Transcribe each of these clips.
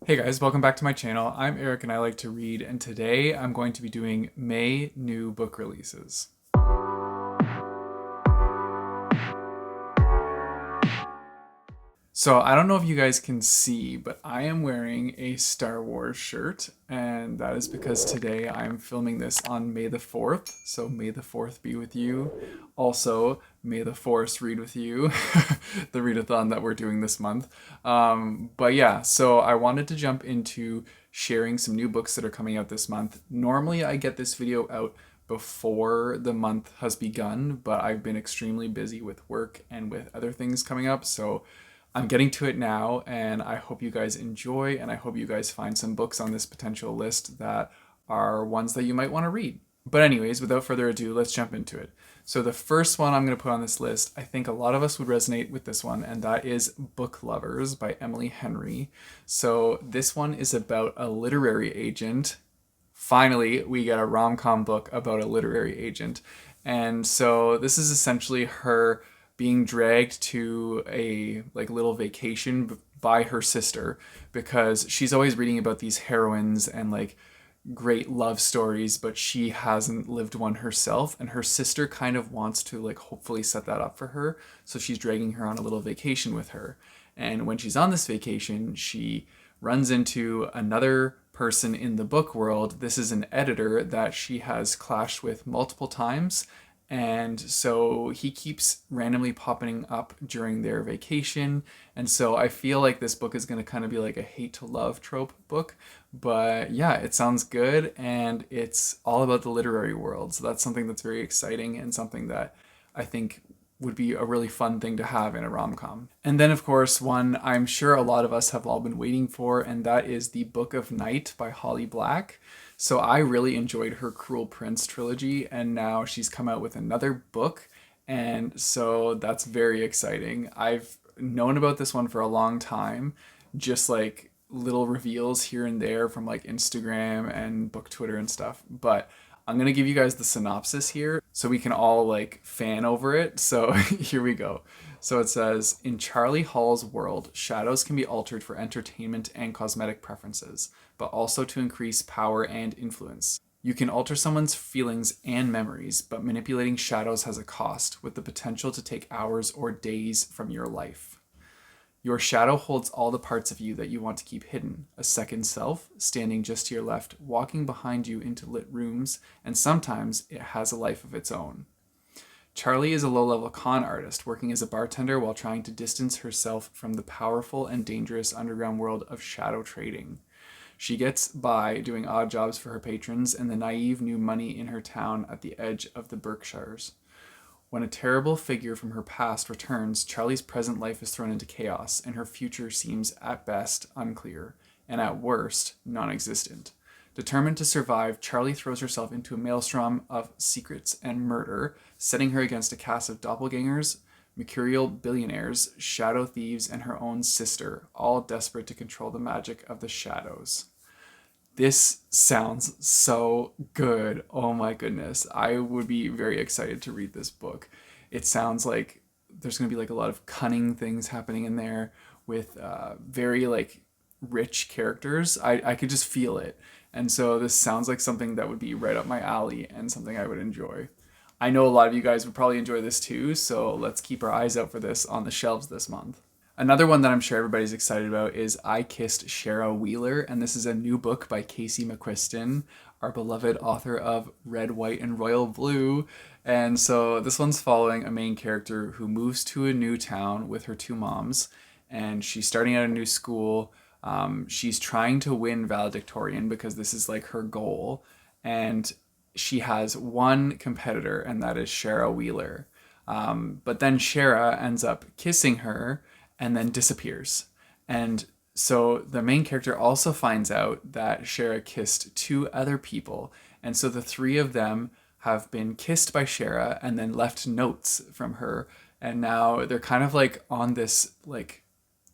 Hey guys, welcome back to my channel. I'm Eric and I like to read, and today I'm going to be doing May new book releases. So I don't know if you guys can see, but I am wearing a Star Wars shirt, and that is because today I'm filming this on May the 4th. So May the 4th be with you. Also, May the Force read with you, the readathon that we're doing this month. But yeah, so I wanted to jump into sharing some new books that are coming out this month. Normally I get this video out before the month has begun, but I've been extremely busy with work and with other things coming up, so I'm getting to it now, and I hope you guys enjoy, and I hope you guys find some books on this potential list that are ones that you might want to read. But anyways, without further ado, let's jump into it. So the first one I'm going to put on this list, I think a lot of us would resonate with this one, and that is Book Lovers by Emily Henry. So this one is about a literary agent. Finally, we get a rom-com book about a literary agent. And so this is essentially her being dragged to a little vacation by her sister because she's always reading about these heroines and great love stories, but she hasn't lived one herself, and her sister kind of wants to hopefully set that up for her, so she's dragging her on a little vacation with her. And when she's on this vacation, she runs into another person in the book world. This is an editor that she has clashed with multiple times, and so he keeps randomly popping up during their vacation. And so I feel like this book is going to kind of be like a hate to love trope book. But yeah, it sounds good, and it's all about the literary world. So that's something that's very exciting and something that I think would be a really fun thing to have in a rom-com. And then of course, one I'm sure a lot of us have all been waiting for, and that is The Book of Night by Holly Black. So I really enjoyed her Cruel Prince trilogy, and now she's come out with another book, and so that's very exciting. I've known about this one for a long time, just little reveals here and there from Instagram and book Twitter and stuff, but I'm gonna give you guys the synopsis here so we can all fan over it. So here we go. So it says, in Charlie Hall's world, shadows can be altered for entertainment and cosmetic preferences, but also to increase power and influence. You can alter someone's feelings and memories, but manipulating shadows has a cost, with the potential to take hours or days from your life. Your shadow holds all the parts of you that you want to keep hidden, a second self, standing just to your left, walking behind you into lit rooms, and sometimes it has a life of its own. Charlie is a low-level con artist working as a bartender while trying to distance herself from the powerful and dangerous underground world of shadow trading. She gets by doing odd jobs for her patrons and the naive new money in her town at the edge of the Berkshires. When a terrible figure from her past returns, Charlie's present life is thrown into chaos, and her future seems at best unclear, and at worst non-existent. Determined to survive, Charlie throws herself into a maelstrom of secrets and murder, setting her against a cast of doppelgangers, mercurial billionaires, shadow thieves, and her own sister, all desperate to control the magic of the shadows. This sounds so good. Oh my goodness. I would be very excited to read this book. It sounds like there's going to be a lot of cunning things happening in there with very rich characters. I could just feel it. And so this sounds like something that would be right up my alley and something I would enjoy. I know a lot of you guys would probably enjoy this too, so let's keep our eyes out for this on the shelves this month. Another one that I'm sure everybody's excited about is I Kissed Cheryl Wheeler, and this is a new book by Casey McQuiston, our beloved author of Red, White, and Royal Blue. And so this one's following a main character who moves to a new town with her two moms, and she's starting at a new school. She's trying to win valedictorian because this is her goal, and she has one competitor, and that is Cheryl Wheeler. But then Shara ends up kissing her and then disappears. And so the main character also finds out that Shara kissed two other people. And so the three of them have been kissed by Shara and then left notes from her. And now they're kind of on this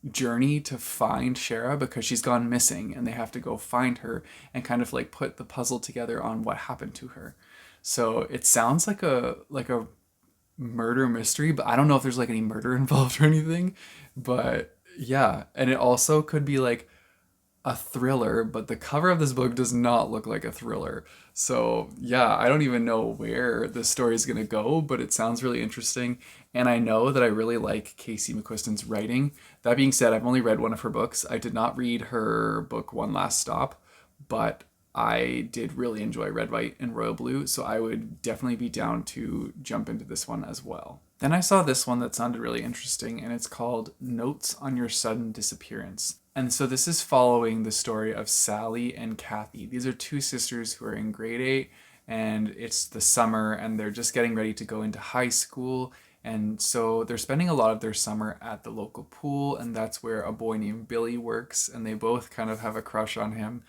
journey to find Shara because she's gone missing, and they have to go find her and kind of put the puzzle together on what happened to her. So it sounds like a murder mystery, but I don't know if there's any murder involved or anything. But yeah, and it also could be a thriller, but the cover of this book does not look like a thriller. So, yeah, I don't even know where the story is going to go, but it sounds really interesting. And I know that I really like Casey McQuiston's writing. That being said, I've only read one of her books. I did not read her book One Last Stop, but I did really enjoy Red, White, and Royal Blue, so I would definitely be down to jump into this one as well. Then I saw this one that sounded really interesting, and it's called Notes on Your Sudden Disappearance. And so this is following the story of Sally and Kathy. These are two sisters who are in grade 8, and it's the summer, and they're just getting ready to go into high school. And so they're spending a lot of their summer at the local pool, and that's where a boy named Billy works, and they both kind of have a crush on him.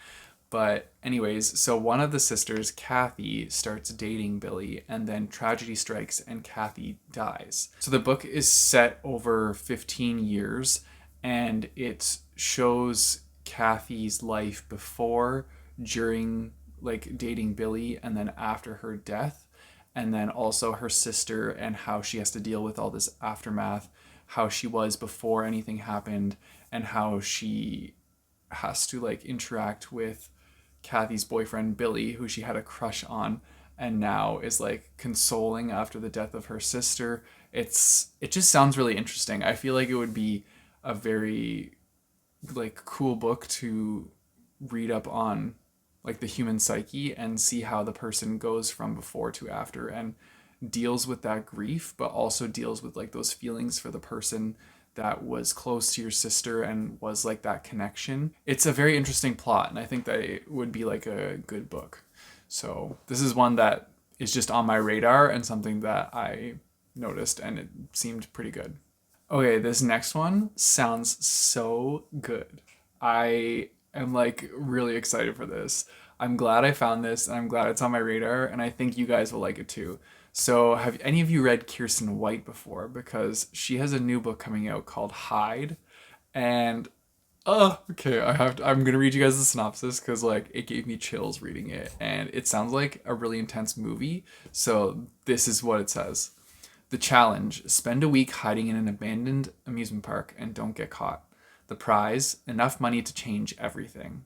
But, anyways, so one of the sisters, Kathy, starts dating Billy, and then tragedy strikes and Kathy dies. So the book is set over 15 years, and it shows Kathy's life before, during, like, dating Billy, and then after her death, and then also her sister and how she has to deal with all this aftermath, how she was before anything happened, and how she has to, like, interact with Kathy's boyfriend Billy, who she had a crush on, and now is like consoling after the death of her sister. It just sounds really interesting. I feel like it would be a very like cool book to read up on like the human psyche and see how the person goes from before to after and deals with that grief, but also deals with like those feelings for the person that was close to your sister and was like that connection. It's a very interesting plot, and I think that it would be like a good book. So this is one that is just on my radar and something that I noticed, and it seemed pretty good. Okay, this next one sounds so good. I am like really excited for this. I'm glad I found this, and I'm glad it's on my radar, and I think you guys will like it too. So, have any of you read Kirsten White before? Because she has a new book coming out called Hide, and okay, I'm gonna read you guys the synopsis because like it gave me chills reading it, and it sounds like a really intense movie. So this is what it says. The challenge: spend a week hiding in an abandoned amusement park and don't get caught. The prize: enough money to change everything.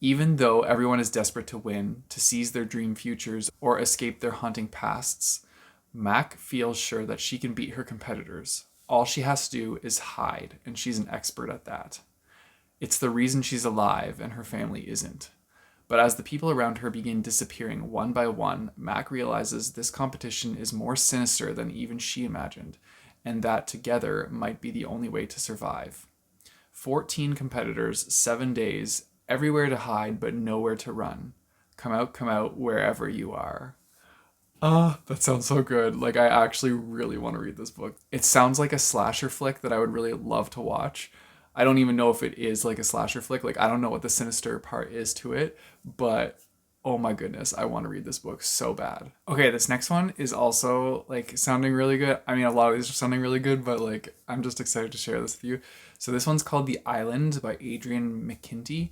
Even though everyone is desperate to win, to seize their dream futures, or escape their haunting pasts, Mac feels sure that she can beat her competitors. All she has to do is hide, and she's an expert at that. It's the reason she's alive and her family isn't. But as the people around her begin disappearing one by one, Mac realizes this competition is more sinister than even she imagined, and that together might be the only way to survive. 14 competitors, 7 days, everywhere to hide but nowhere to run. Come out wherever you are. Ah, that sounds so good. Like, I actually really want to read this book. It sounds like a slasher flick that I would really love to watch. I don't even know if it is like a slasher flick. Like, I don't know what the sinister part is to it, but oh my goodness, I want to read this book so bad. Okay, this next one is also like sounding really good. I mean, a lot of these are sounding really good, but like, I'm just excited to share this with you. So, this one's called The Island by Adrian McKinty.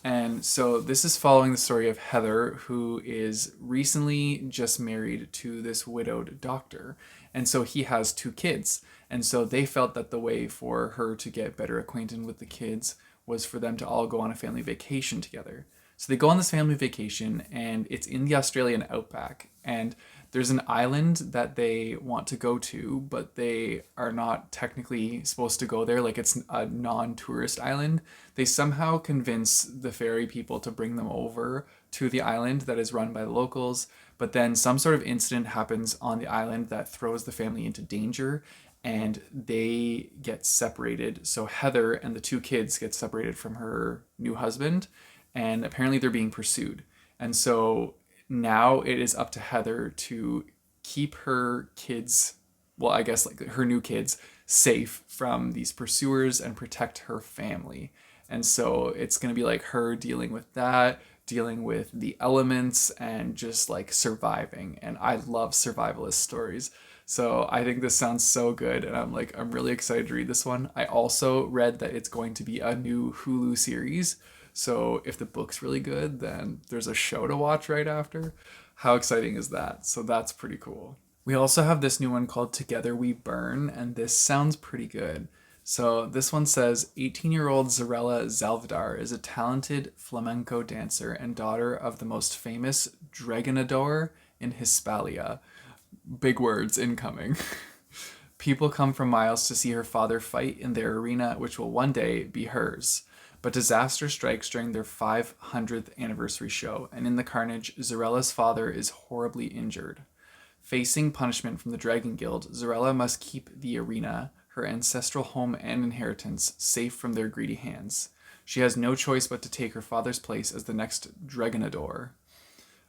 And so this is following the story of Heather, who is recently just married to this widowed doctor. And so he has 2 kids. And so they felt that the way for her to get better acquainted with the kids was for them to all go on a family vacation together. So they go on this family vacation, and it's in the Australian outback. And there's an island that they want to go to, but they are not technically supposed to go there. Like, it's a non-tourist island. They somehow convince the ferry people to bring them over to the island that is run by the locals. But then some sort of incident happens on the island that throws the family into danger, and they get separated. So Heather and the 2 kids get separated from her new husband, and apparently they're being pursued. And so now it is up to Heather to keep her kids, well, I guess like her new kids, safe from these pursuers and protect her family. And so it's going to be like her dealing with that, dealing with the elements, and just like surviving. And I love survivalist stories. So I think this sounds so good, and I'm really excited to read this one. I also read that it's going to be a new Hulu series. So if the book's really good, then there's a show to watch right after. How exciting is that? So that's pretty cool. We also have this new one called Together We Burn, and this sounds pretty good. So this one says 18-year-old Zarella Zalvadar is a talented flamenco dancer and daughter of the most famous Dragonador in Hispalia. Big words incoming. People come from miles to see her father fight in their arena, which will one day be hers. But disaster strikes during their 500th anniversary show, and in the carnage, Zarella's father is horribly injured. Facing punishment from the Dragon Guild, Zarella must keep the arena, her ancestral home and inheritance, safe from their greedy hands. She has no choice but to take her father's place as the next Dragonador.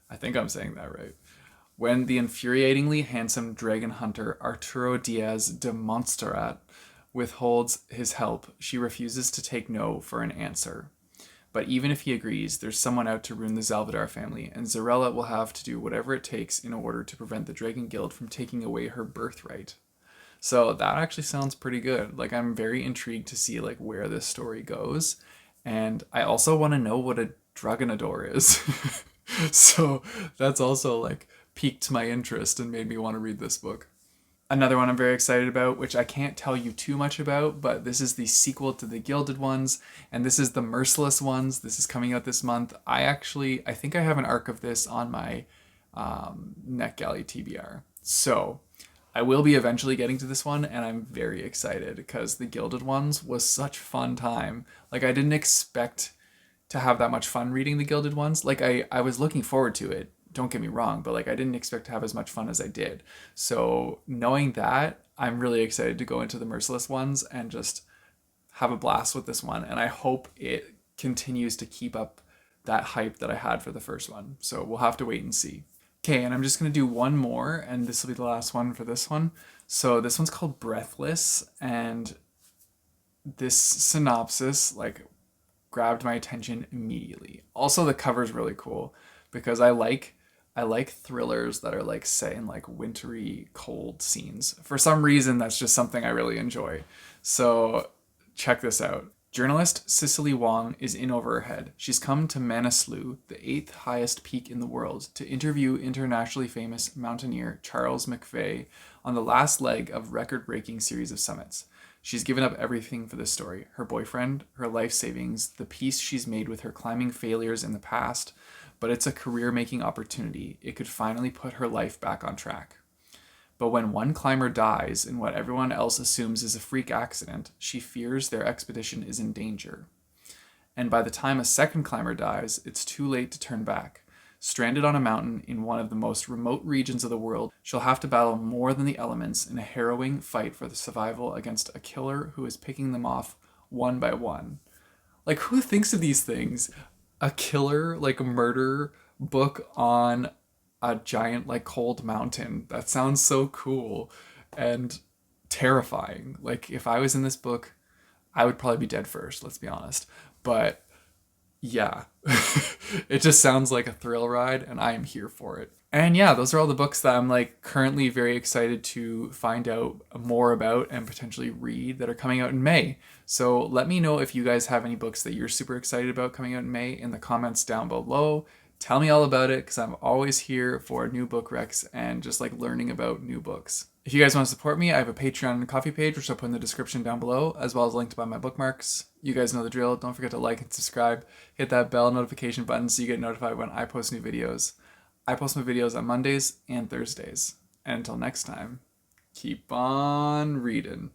I think I'm saying that right. When the infuriatingly handsome dragon hunter Arturo Diaz de Montserrat withholds his help, she refuses to take no for an answer. But even if he agrees, there's someone out to ruin the Zalvadar family, and Zarella will have to do whatever it takes in order to prevent the Dragon Guild from taking away her birthright. So that actually sounds pretty good. Like, I'm very intrigued to see like where this story goes, and I also want to know what a Dragonador is. So that's also like piqued my interest and made me want to read this book. Another one I'm very excited about, which I can't tell you too much about, but this is the sequel to the Gilded Ones, and this is the Merciless Ones. This is coming out this month. I think I have an arc of this on my NetGalley TBR. So I will be eventually getting to this one, and I'm very excited because the Gilded Ones was such fun time. Like, I didn't expect to have that much fun reading the Gilded Ones. Like, I was looking forward to it, don't get me wrong, but like I didn't expect to have as much fun as I did. So knowing that, I'm really excited to go into the Merciless Ones and just have a blast with this one. And I hope it continues to keep up that hype that I had for the first one. So we'll have to wait and see. Okay, and I'm just going to do one more, and this will be the last one for this one. So this one's called Breathless, and this synopsis like grabbed my attention immediately. Also, the cover's really cool because I like thrillers that are like set in like wintry, cold scenes. For some reason, that's just something I really enjoy. So check this out. Journalist Cicely Wong is in over her head. She's come to Manaslu, the 8th highest peak in the world, to interview internationally famous mountaineer Charles McVeigh on the last leg of record-breaking series of summits. She's given up everything for this story. Her boyfriend, her life savings, the peace she's made with her climbing failures in the past, but it's a career-making opportunity. It could finally put her life back on track. But when one climber dies in what everyone else assumes is a freak accident, she fears their expedition is in danger. And by the time a second climber dies, it's too late to turn back. Stranded on a mountain in one of the most remote regions of the world, she'll have to battle more than the elements in a harrowing fight for the survival against a killer who is picking them off one by one. Like, who thinks of these things? A killer, like, a murder book on a giant, like, cold mountain. That sounds so cool and terrifying. Like, if I was in this book, I would probably be dead first, let's be honest. But yeah, it just sounds like a thrill ride, and I am here for it. And yeah, those are all the books that I'm like currently very excited to find out more about and potentially read that are coming out in May. So let me know if you guys have any books that you're super excited about coming out in May in the comments down below. Tell me all about it because I'm always here for new book recs and just like learning about new books. If you guys want to support me, I have a Patreon and Coffee page, which I'll put in the description down below, as well as a link to buy my bookmarks. You guys know the drill. Don't forget to like and subscribe. Hit that bell notification button so you get notified when I post new videos. I post my videos on Mondays and Thursdays. And until next time, keep on reading.